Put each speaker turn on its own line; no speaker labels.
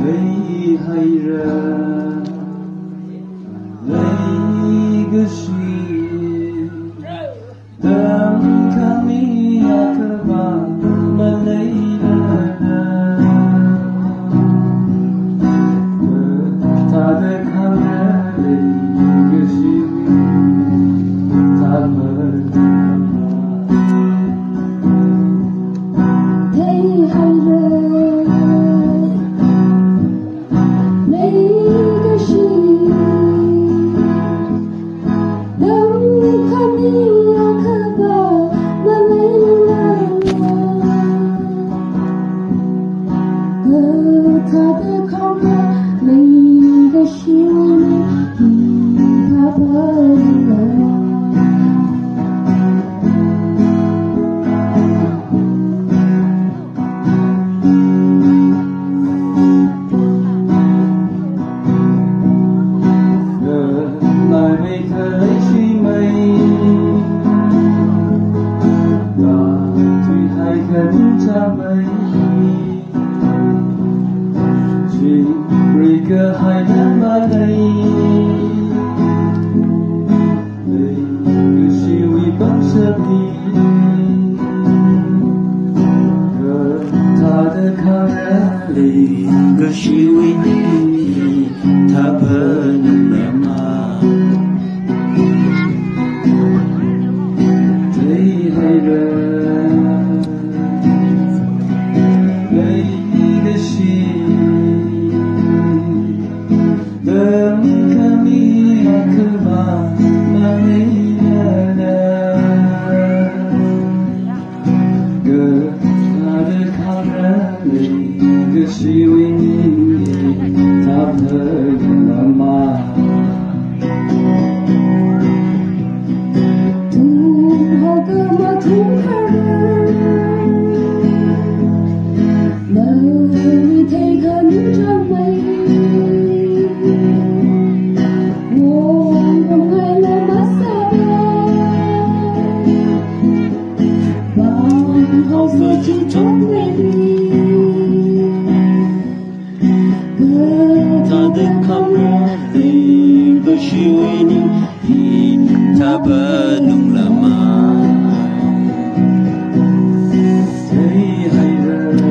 lấy hay ra lấy cái gì tâm kami akaba mà lấy ta để khao lấy cái gì ta mới
lấy hay ra Cơ hai năm ở đây đây cứ siêu y bấm sơ đi cơ ta đã khao ra đi cứ siêu y đi ta bận làm mà thấy hay ra lấy cái gì kami akaba manila gơ ada karali kesiwini tak lama Tuhan agama Tuhan nơi thấy gần trong mây
belum lama thấy hay ra